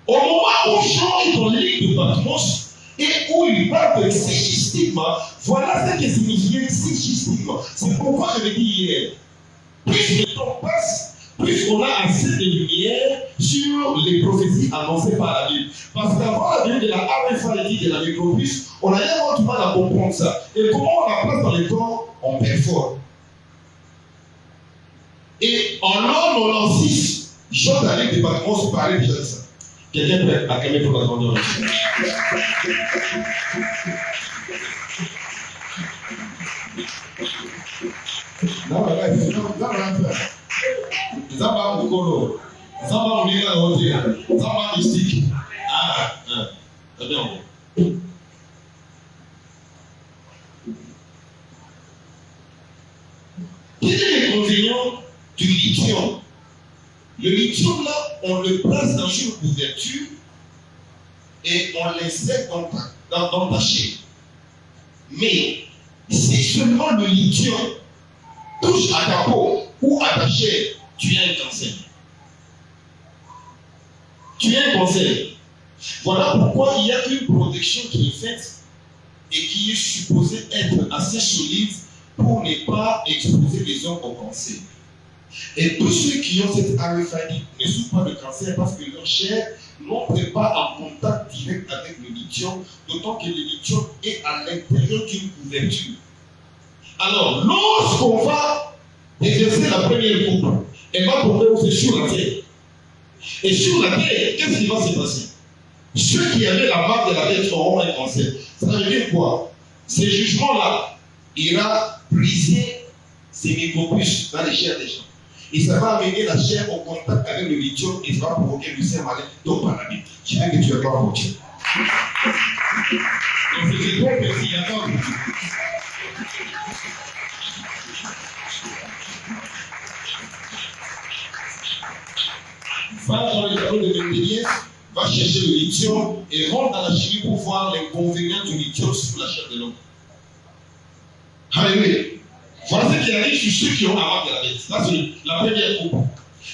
Au moment où Jean est dans l'île de Patmos et où il parle de Sigistigma, voilà ce que signifiait Sigistigma. C'est pourquoi je l'ai dit hier. Plus le temps passe, plus on a assez de lumière sur les prophéties annoncées par la Bible. Parce qu'avant la Bible de la RFID de la Micropuce, on a vraiment du mal à comprendre ça. Et comment on la place dans les temps, on perfore. Et en l'an 96, Jean d'Alec de Patmos parlait déjà de ça. Quelqu'un peut acclamer pour la grandeur. Zamba Mukolo, Zamba Mulina Hotel, Zamba Mystique. Très bien. Quel est l'inconvénient du lithium? Le lithium, là, on le place dans une couverture et on l'essaie dans ta chair. Mais si seulement le lithium touche à ta peau ou à ta chair, tu as un cancer. Tu as un cancer. Voilà pourquoi il y a une protection qui est faite et qui est supposée être assez solide pour ne pas exposer les hommes au cancer. Et tous ceux qui ont cette RFID ne souffrent pas de cancer parce que leur chair n'entre pas en contact direct avec le lithium, d'autant que le lithium est à l'intérieur d'une couverture. Alors, lorsqu'on va exercer la première coupe, elle va tomber aussi sur la terre. Et sur la terre, qu'est-ce qui va se passer? Ceux qui avaient la marque de la bête auront un cancer. Ça veut dire quoi? Ces jugements-là ira briser ces micropuces dans les chairs des gens. Et ça va amener la chair au contact avec le lithium et ça va provoquer le cerf malin, donc par la vie. Je sais que tu vas pas mentir. Donc c'est trop petit, il y a pas de... Va dans le tableau de Mendeleïev, va chercher le lithium et rentre dans la chimie pour voir l'inconvénient du lithium sur la chair de l'homme. Alléluia. Voilà ce qui arrive sur ceux qui ont la marque de la bête. Là, c'est la première coupe.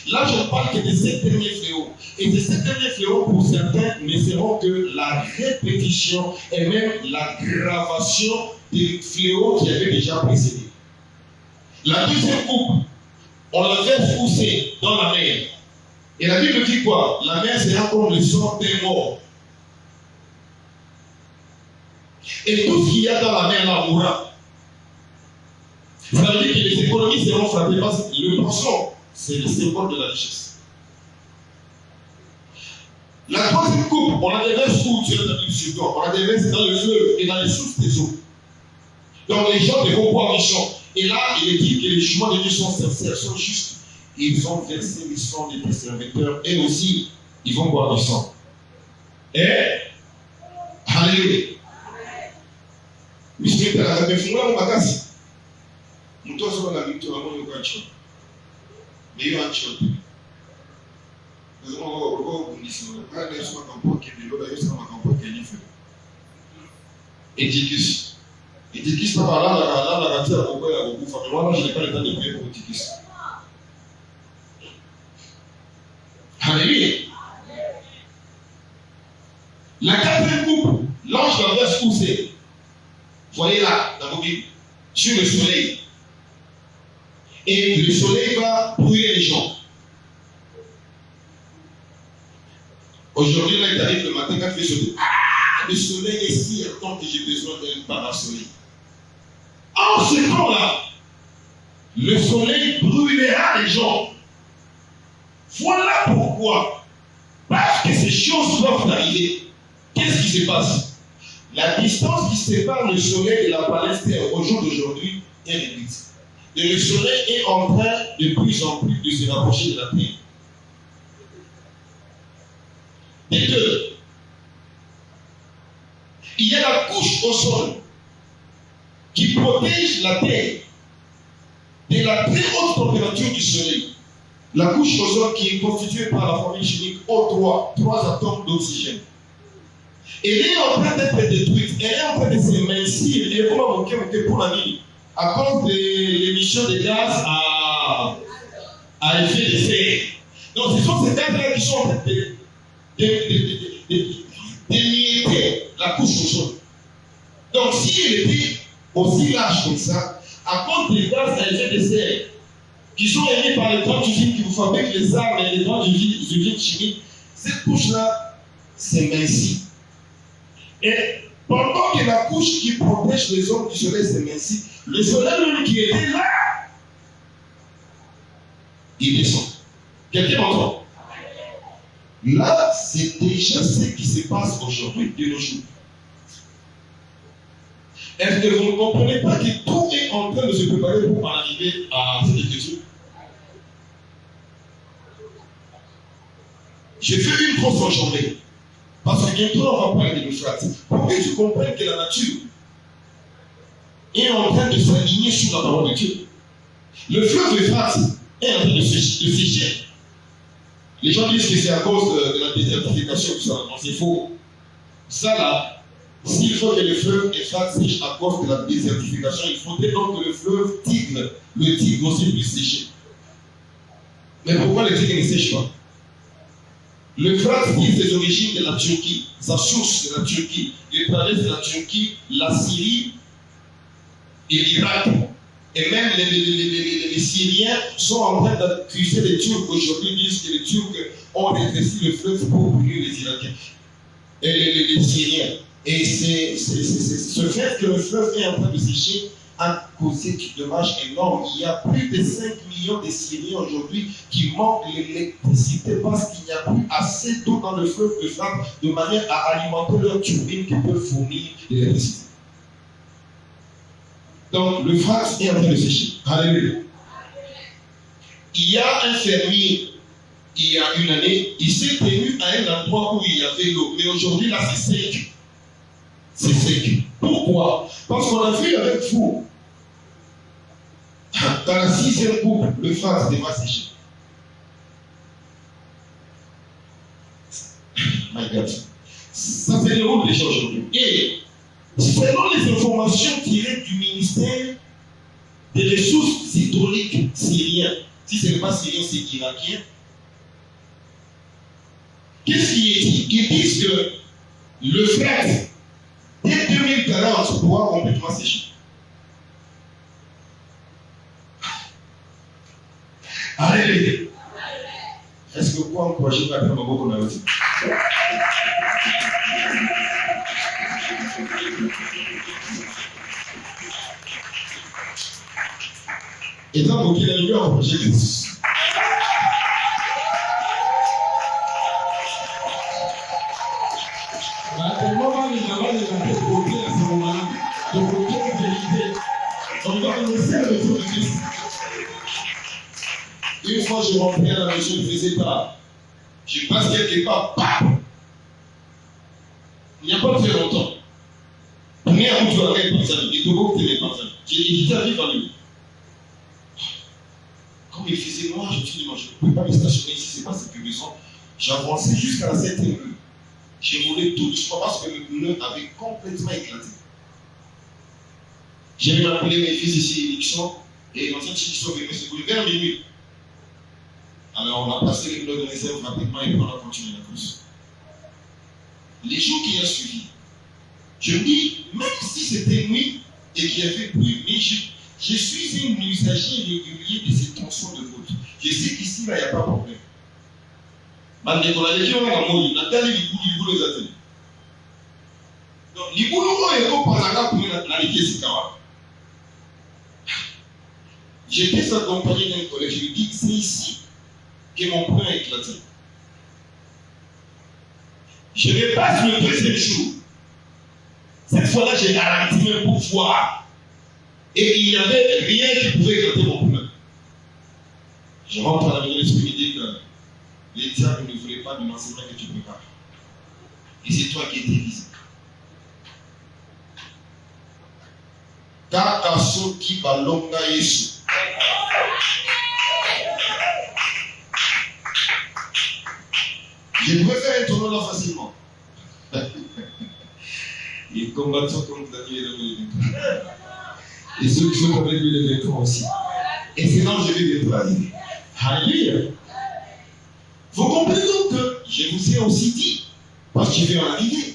Là, je parle que de ces derniers fléaux. Et de ces derniers fléaux, pour certains, ne seront que la répétition et même l'aggravation des fléaux qui avaient déjà précédé. La deuxième coupe, on la verse où c'est? Dans la mer. Et la Bible dit quoi? La mer sera comme le sang des morts. Et tout ce qu'il y a dans la mer là mourra. Ça veut dire que les économies seront frappées parce que le poisson, c'est le symbole de la richesse. La troisième coupe, on la déverse où? Tu l'as dit sur toi. On la déverse dans le fleuve et dans les sources des eaux. Donc les gens devront boire du sang. Et là, il est dit que les jugements de Dieu sont sincères, sont justes. Ils ont versé le sang des serviteurs et aussi, ils vont boire du sang. Et, alléluia. Monsieur, tu as fait mon bagage. Mtu asoma na mtu ambaye yuko chini. Ndio ancho. Lazima wao kundisima. Baada ya soma kampo kile ndio yosema kampo kile hivi. Etikis kwa la katia kwa ya kukufa. Mwana je pale ndani kwa etikis. Alléluia. La quatrième coupe, l'ange la verse où c'est? Voyez là dans vos Bibles, sur le soleil. Et le soleil va brûler les gens. Aujourd'hui, là, il arrive le matin quand tu fais sauter. Le soleil est si ardent que j'ai besoin d'un parasoleil. En ce temps-là, le soleil brûlera les gens. Voilà pourquoi, parce que ces choses doivent arriver, qu'est-ce qui se passe? La distance qui sépare le soleil de la Palestine au jour d'aujourd'hui est réduite. Et le soleil est en train de plus en plus de se rapprocher de la terre. Et que il y a la couche au sol qui protège la terre de la très haute température du soleil. La couche au sol qui est constituée par la formule chimique O3, 3 atomes d'oxygène. Elle est en train d'être détruite, elle est en train de s'émincir, et comment manquer pour la vie à cause de l'émission de gaz à effet de serre. Donc ce sont ces gaz-là qui sont en train d'émietter la couche ozone. Donc, si elle était aussi large comme ça, à cause des gaz à effet de serre qui sont émis par les grandes usines qui vous fabriquent les armes et les grandes usines chimiques, cette couche-là s'émincit. Et pendant que la couche qui protège les hommes du soleil s'émincit, le soleil même qui était là, il descend. Quelqu'un m'entend? Là, c'est déjà ce qui se passe aujourd'hui de nos jours. Est-ce que vous ne comprenez pas que tout est en train de se préparer pour arriver à cette écriture? J'ai fait une grosse enjambée. Parce que bientôt on va parler de l'Euphrate. Pour que tu comprennes que la nature est en train de s'aligner sur la parole de Dieu. Le fleuve Euphrate est en train de sécher. Les gens disent que c'est à cause de la désertification, tout ça. Non, c'est faux. Ça là, s'il faut que le fleuve Euphrate sèche à cause de la désertification, il faudrait donc que le fleuve Tigre, le Tigre aussi puisse sécher. Mais pourquoi le Tigre ne sèche pas? L'Euphrate tire ses origines de la Turquie, sa source de la Turquie. Il traverse la Turquie, la Syrie et l'Irak. Et même les Syriens sont en train d'accuser les Turcs aujourd'hui, disent que les Turcs ont rétréci le fleuve pour punir les Irakiens et les Syriens. Et c'est ce fait que le fleuve est en train de sécher a causé du dommage énorme. Il y a plus de 5 millions de Syriens aujourd'hui qui manquent l'électricité parce qu'il n'y a plus assez d'eau dans le fleuve Euphrate de manière à alimenter leurs turbines qui peuvent fournir l'électricité. Donc l'Euphrate est en train de sécher. Alléluia. Il y a un fermier, il y a une année, il s'est tenu à un endroit où il y avait l'eau. Mais aujourd'hui, là, c'est sec. C'est sec. Pourquoi? Parce qu'on a vu avec vous, dans la 6e coupe, l'Euphrate va sécher. My God. Ça se déroule déjà aujourd'hui. Et selon les informations tirées du ministère des ressources hydrauliques syrien, si ce n'est pas syrien, c'est irakien, qu'est-ce qui est dit? Ils disent que l'Euphrate, dès 2040, pourra complètement sécher. Alléluia. Est-ce que quoi encourager à faire beaucoup qu'on a aussi? Et donc, pour qu'il ait eu un projet de tellement les gens les ont proposé à ce moment-là, de projet de l'idée. On va annoncer le retour de Christ. Une fois, je rentrais à la maison, je faisais pas. Je passe quelque part, bam! Il n'y a pas très longtemps. On est à bout de la main, il te faut que tu n'es pas ça. J'ai dit à vivre à lui. Comme il faisait noir, je me suis dit, non, je ne peux pas me stationner ici, c'est pas sécurisant. J'avançais jusqu'à la 7e rue. J'ai roulé tout doucement parce que le pneu avait complètement éclaté. J'ai même appelé mes fils ici, Nixon, et dans cette Nixon venait se couler vers minuit. Alors on a passé les pneus de réserve rapidement et puis on a continué la course. Les jours qui ont suivi, je me dis, même si c'était nuit et qu'il y avait pluie, mais je suis un usager régulier de ces tronçons de route. Je sais qu'ici, là, il n'y a pas de problème. Donc, j'étais accompagné d'un collègue, je lui dis, c'est ici que mon pneu a éclaté. Je dépasse le 2e jour. Cette fois-là, j'ai ralenti même pour voir. Et il n'y avait rien qui pouvait éclater mon pneu. Je rentre à la maison, l'esprit me dit que les diables ne voulaient pas de l'enseignement que tu prépares. Et c'est toi qui étais visé. Kakasoki balonga Yesu. Je pouvais faire un tournoi là facilement. Les combattants comme Daniel et ceux qui sont avec lui les vaincront aussi. Et sinon, je vais les trahir. Alléluia. Vous comprenez donc que je vous ai aussi dit, parce que je vais en arriver.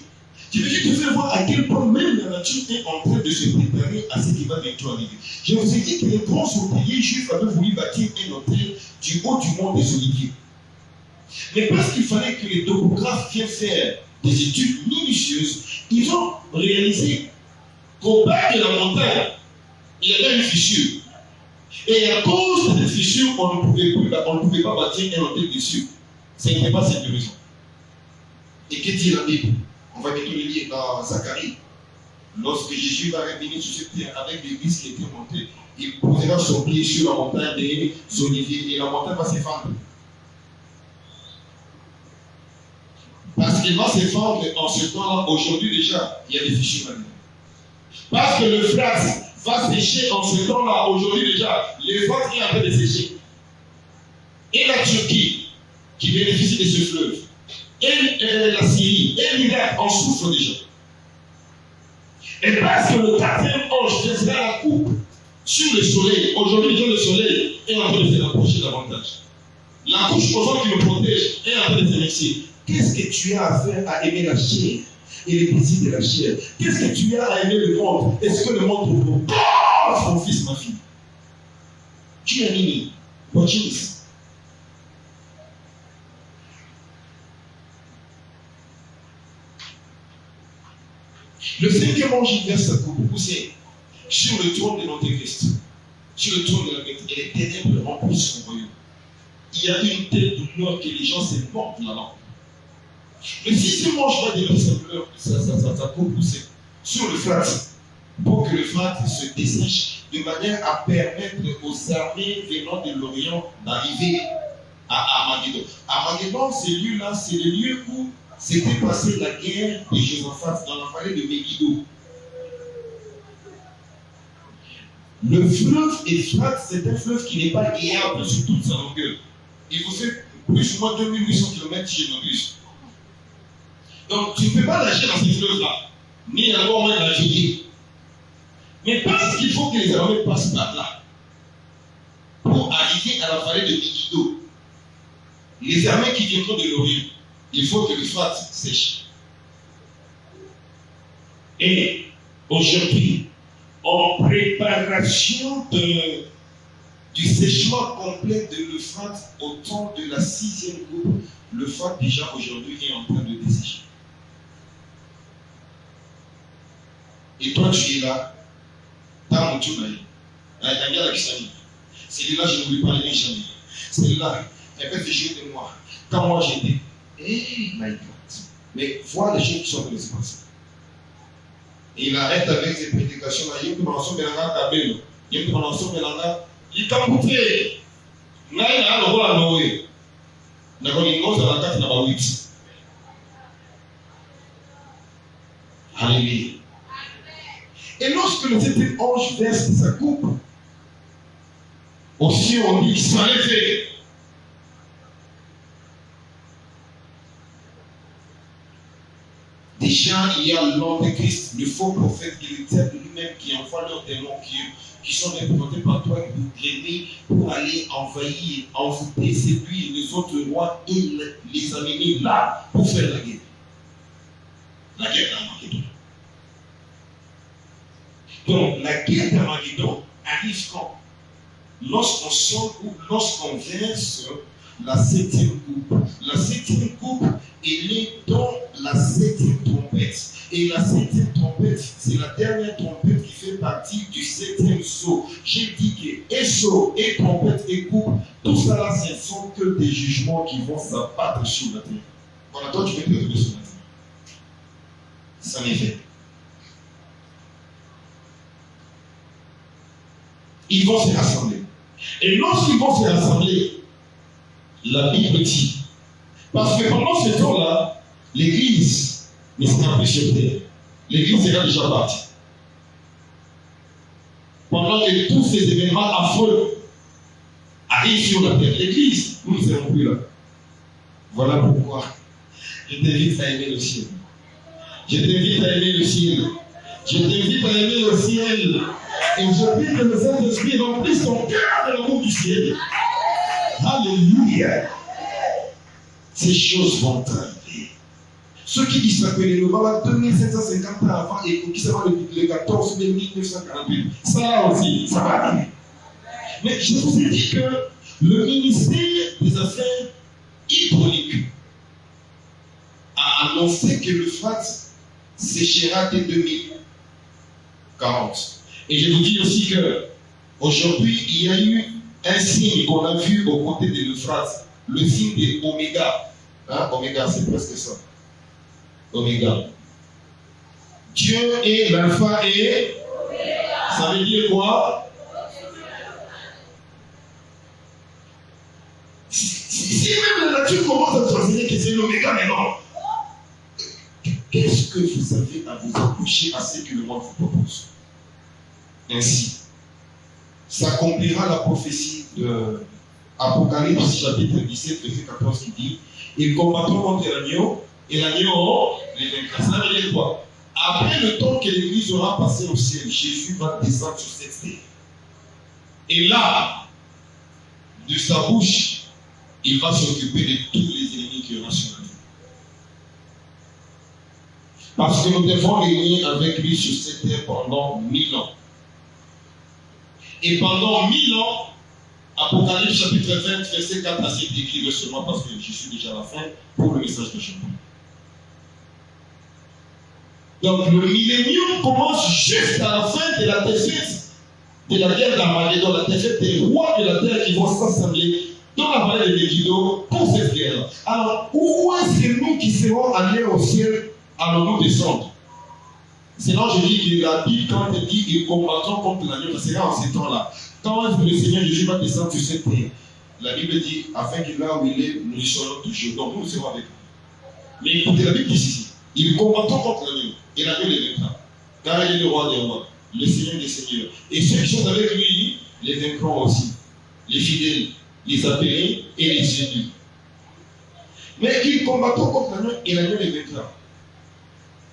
Je te fais voir à quel point même la nature est en train de se préparer à ce qui va bientôt arriver. Je vous ai dit que les grands ouvriers juifs avaient voulu bâtir un hôtel du haut du mont des Oliviers. Mais parce qu'il fallait que les topographes viennent faire des études minutieuses, ils ont réalisé qu'au bas de la montagne, il y avait une fissure. Et à cause de cette fissure, on ne pouvait pas bâtir un hôtel dessus. Ce n'était pas cette raison. Et que dit la Bible? On va bientôt le lire dans Zacharie. Lorsque Jésus va revenir sur cette terre avec l'église qui était montée, il posera son pied sur la montagne des Oliviers et la montagne va s'effondrer. Parce qu'il va s'effondrer en ce temps-là, aujourd'hui déjà, il y a des fissures maintenant. Parce que le Fras va sécher en ce temps-là, aujourd'hui déjà, l'Euphrates est en train de sécher. Et la Turquie, qui bénéficie de ce fleuve, et la Syrie, et l'Irak en souffrent déjà. Et parce que le quatrième ange faisait la coupe sur le soleil, aujourd'hui déjà le soleil est en train de se rapprocher davantage. La couche ozone qui me protège est en train de s'émixer. Qu'est-ce que tu as à faire à aimer la chair et les plaisirs de la chair? Qu'est-ce que tu as à aimer le monde? Est-ce que le monde te propose, mon fils, ma fille? Tu es nini. Watching this. Le cinquième ange il verse sa coupe poussée sur le trône de l'Antéchrist, sur le trône de la bête, et les ténèbres remplissent son royaume. Il y a une telle douleur que les gens se mordent la langue. Le sixième ange va déverser sa coupe poussée sur le Frat, pour que le Frat se dessèche, de manière à permettre aux armées venant de l'Orient d'arriver à Armageddon. Armageddon, c'est le lieu où s'était passée la guerre de Josaphat dans la vallée de Megiddo. Le fleuve Euphrate, c'est un fleuve qui n'est pas guéable sur toute sa longueur. Il vous fait plus ou moins 2800 km si je m'abuse. Donc tu ne peux pas nager dans ces fleuves-là, ni avoir moins naviguer. Mais parce qu'il faut que les armées passent par là, pour arriver à la vallée de Megiddo, les armées qui viendront de l'Orient, il faut que l'Euphrate sèche. Et aujourd'hui, en préparation du séchement complet de l'Euphrate au temps de la sixième coupe, l'Euphrate déjà aujourd'hui est en train de dessécher. Et toi tu es là, dans mon tour celui-là je ne lui parlerai jamais. Celui-là, elle peut se jouer de moi. Quand moi j'étais, hey my God. Mais vois les choses qui sont en train de se passer. Et il arrête avec ses prédications là. Il y a un ensemble de la tabelle. Il y a un ensemble de la. Il t'a montré. Il y a un rôle à Noé. Il y a une chose à la carte dans la 8. Alléluia. Et lorsque le septième ange verse sa coupe, aussi on dit qu'il s'en est fait. Déjà, il y a l'Antéchrist, le faux prophète qui est de lui-même, qui envoie leurs démons qui sont représentés par toi, l'ennemi, pour aller envahir, envoûter, séduire les autres rois et les amener là pour faire la guerre. La guerre d'Armageddon. Donc, la guerre d'Armageddon arrive quand? Lorsqu'on sort ou lorsqu'on verse la septième coupe. La septième coupe, elle est dans la septième trompette. Et la septième trompette, c'est la dernière trompette qui fait partie du septième sceau. J'ai dit que et sceau, et trompette, et coupe, tout ça là, ce ne sont que des jugements qui vont s'abattre sur la terre. Voilà, toi tu peux te retrouver sur la terre. Ça m'est fait. Ils vont se rassembler. Et lorsqu'ils vont se rassembler, la Bible dit, parce que pendant ce temps-là, l'Église ne sera plus sur terre. L'Église sera déjà partie. Pendant que tous ces événements affreux arrivent sur la terre, l'Église, nous ne serons plus là. Voilà pourquoi je t'invite à aimer le ciel. Je t'invite à aimer le ciel. Je t'invite à aimer le ciel. Et je prie que le Saint-Esprit remplisse ton cœur de l'amour du ciel. Alléluia. Ces choses vont arriver. Ceux qui disent que le Baba 2750 ans avant et qui se voit le 14 mai 1948, ça aussi, ça va aller. Mais je vous ai dit que le ministère des Affaires hydrauliques a annoncé que le l'Euphrate séchera dès 2040. Et je vous dis aussi que aujourd'hui, il y a eu un signe qu'on a vu aux côtés de l'Euphrate, le signe de Oméga. Hein? Oméga, c'est presque ça. Oméga. Dieu est l'alpha et Oméga. Ça veut dire quoi? Si même la nature commence à transmettre que c'est l'oméga, mais non. Qu'est-ce que vous avez à vous accrocher à ce que le monde vous propose? Ainsi, s'accomplira la prophétie de Apocalypse chapitre 17, verset 14 qui dit: ils combattront contre l'agneau, et l'agneau les vaincra. Ça veut dire quoi? Après le temps que l'Église aura passé au ciel, Jésus va descendre sur cette terre. Et là, de sa bouche, il va s'occuper de tous les ennemis qui aura sur la terre. Parce que nous devons régner avec lui sur cette terre pendant 1000 ans. Et pendant 1000 ans, Apocalypse chapitre 20, verset 4 à 7, écrivez seulement parce que je suis déjà à la fin pour le message de Jean-Paul. Donc le millénium commence juste à la fin de la défaite de la guerre d'Armageddon, la défaite des rois de la terre qui vont s'assembler dans la vallée de Megiddo pour cette guerre. Alors, où est-ce que nous qui serons allés au ciel allons-nous descendre? Sinon, je dis que la Bible, quand elle dit qu'ils combattront contre l'agneau, ça sera en ces temps-là. Quand le Seigneur Jésus va descendre sur cette terre, la Bible dit, afin qu'il là où il est, nous y serons toujours. Donc nous serons avec lui. Mais écoutez, la Bible dit ici, ils combattront contre l'agneau, et l'agneau les vaincra. Car il est le roi des rois, le Seigneur des seigneurs. Et ceux qui sont avec lui, les vaincront aussi. Les fidèles, les appelés et les élus. Mais ils combattront contre l'agneau, et l'agneau les vaincra.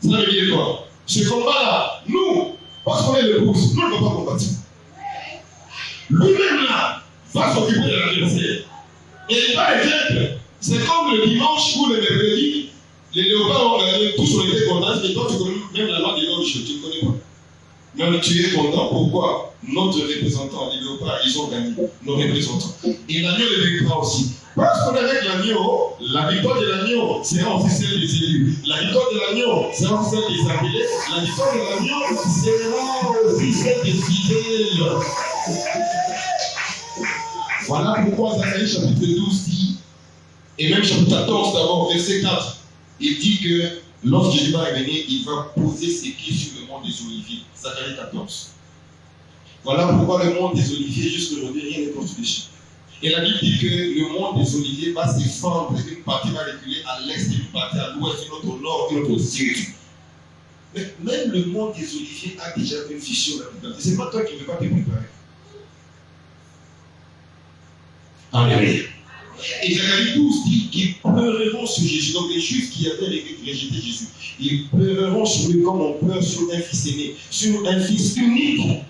Ça veut dire quoi? Ce combat-là, nous, parce qu'on est le pouce, nous ne pouvons pas combattre. Lui-même là, va s'occuper de l'adversaire. Et il va les vaincre. C'est comme le dimanche ou le mercredi, les léopards ont gagné, tous ont été contents, mais toi tu connais même la loi des loges, tu ne connais pas. Même tu es content, pourquoi? Notre représentant, les léopards, ils ont gagné, nos représentants. Et l'agneau les vaincra aussi. Parce qu'on est avec l'agneau, la victoire de l'agneau sera aussi celle des élus. La victoire de l'agneau sera aussi celle des appelés. La victoire de l'agneau sera aussi celle des fidèles. Voilà pourquoi Zacharie chapitre 12 dit, et même chapitre 14 d'abord, verset 4, il dit que lorsque Jésus va revenir, il va poser ses pieds sur le mont des Oliviers. Zacharie 14. Voilà pourquoi le mont des Oliviers, jusqu'aujourd'hui, rien n'est construit dessus. Et la Bible dit que le mont des Oliviers va se fendre, une partie va reculer à l'est, une partie à l'ouest, une autre au nord, une autre au sud. Mais même le mont des Oliviers a déjà une fissure là-dedans. Ce n'est pas toi qui ne veux pas te préparer. Alléluia. Et Zacharie 12 dit qu'ils pleureront sur Jésus. Donc les Juifs qui avaient rejeté Jésus, ils pleureront sur lui comme on pleure sur un fils aîné, sur un fils unique.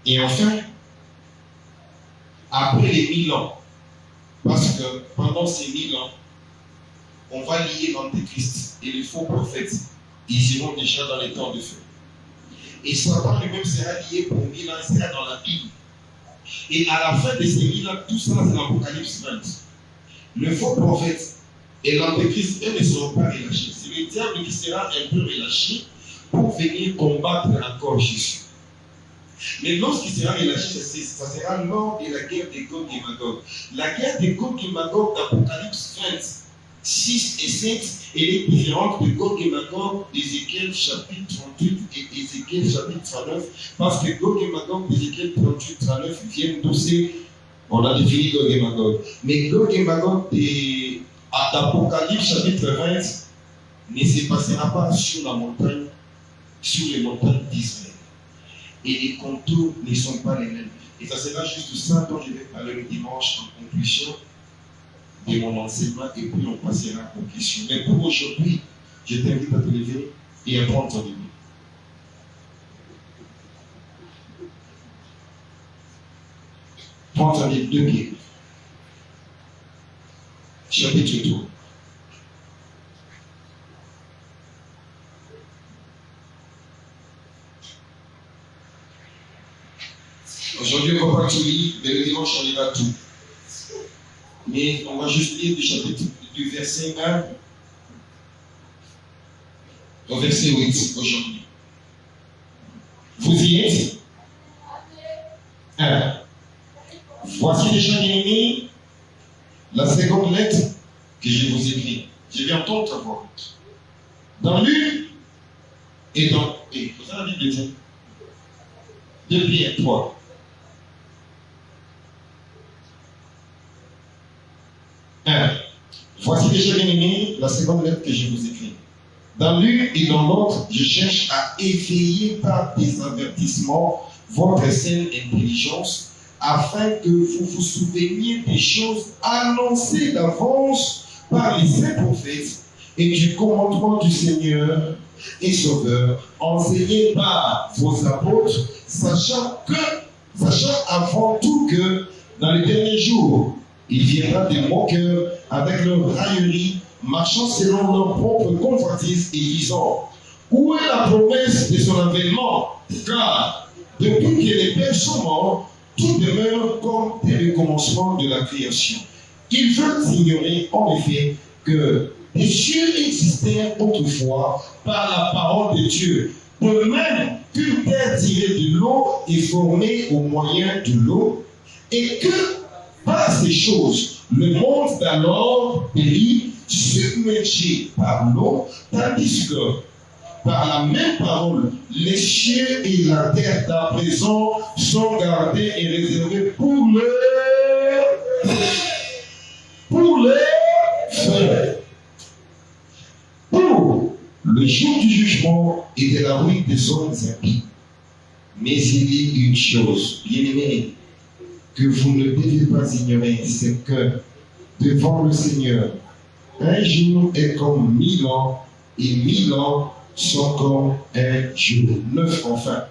Et enfin, après les 1000 ans, parce que pendant ces 1000 ans, on va lier l'Antéchrist et les faux prophètes. Ils iront déjà dans les temps de feu. Et Satan lui-même sera lié pour 1000 ans, il sera dans la Bible. Et à la fin de ces 1000 ans, tout ça c'est l'Apocalypse 20. Le faux prophète et l'Antéchrist, eux ne seront pas relâchés. C'est le diable qui sera un peu relâché pour venir combattre encore Jésus. Mais lorsqu'il sera relâché, ça sera lors de la guerre de Gog et Magog. La guerre de Gog et Magog d'Apocalypse 20, 6 et 7, elle est différente de Gog et Magog d'Ézéchiel chapitre 38 et Ézéchiel chapitre 39, parce que Gog et Magog d'Ézéchiel 38, 39 viennent d'osser, on a défini Gog et Magog. Mais Gog et Magog d'Apocalypse chapitre 20 ne se passera pas sur la montagne, sur les montagnes d'Israël. Et les contours ne sont pas les mêmes. Et ça sera juste ça dont je vais parler le dimanche en conclusion de mon enseignement, et puis on passera aux questions. Mais pour aujourd'hui, je t'invite à te lever et à prendre ton Bible. Prends ta Bible, 2 Pierre. Chapitre 3. Aujourd'hui, on ne va pas tout lire, mais le dimanche, on lira tout. Mais on va juste lire du verset 1 au verset 8 aujourd'hui. Vous y êtes? 1. Voici déjà bien-aimés, la seconde lettre que je vous écris. Je vais entendre ta voix. Dans l'une et dans. Et vous avez la Bible dit 2 Pierre 3. Voici déjà bien-aimé, la seconde lettre que je vous écris. Dans l'une et dans l'autre, je cherche à éveiller par des avertissements votre saine intelligence, afin que vous vous souveniez des choses annoncées d'avance par les saints prophètes et du commandement du Seigneur et Sauveur, enseigné par vos apôtres, sachant avant tout que dans les derniers jours, il viendra des moqueurs avec leur raillerie, marchant selon leur propre convoitise et disant: où est la promesse de son avènement? Car depuis que les pères sont morts, tout demeure comme dès le commencement de la création. Ils veulent ignorer en effet que les cieux existèrent autrefois par la parole de Dieu, de même qu'une terre tirée de l'eau est formée au moyen de l'eau, et que par ces choses, le monde d'alors périt, submergé par l'eau, tandis que par la même parole, les cieux et la terre d'à présent sont gardés et réservés pour les frères. Pour le jour du jugement et de la ruine des hommes impies. Mais il y a une chose, bien-aimés, que vous ne devez pas ignorer, c'est que devant le Seigneur, un jour est comme 1000 ans, et 1000 ans sont comme un jour. 9 enfin.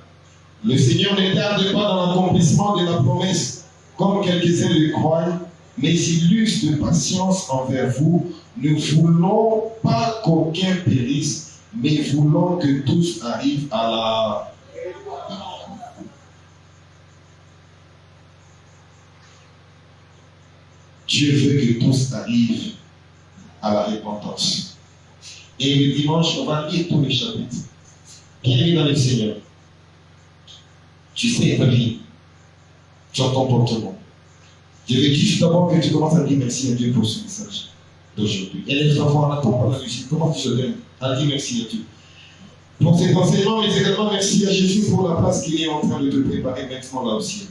Le Seigneur ne tarde pas dans l'accomplissement de la promesse, comme quelques-uns le croient, mais il use de patience envers vous. Ne voulons pas qu'aucun périsse, mais voulons que tous arrivent à la... Dieu veut que tous arrivent à la repentance. Et le dimanche, on va lire tous les chapitres. Bien-aimé dans le Seigneur, tu sais ta vie, ton comportement. Je veux juste d'abord que tu commences à dire merci à Dieu pour ce message d'aujourd'hui. Et les enfants, on n'attend pas la musique. Comment tu te donnes à dire merci à Dieu pour cet enseignement, mais également merci à Jésus pour la place qu'il est en train de te préparer maintenant là au ciel.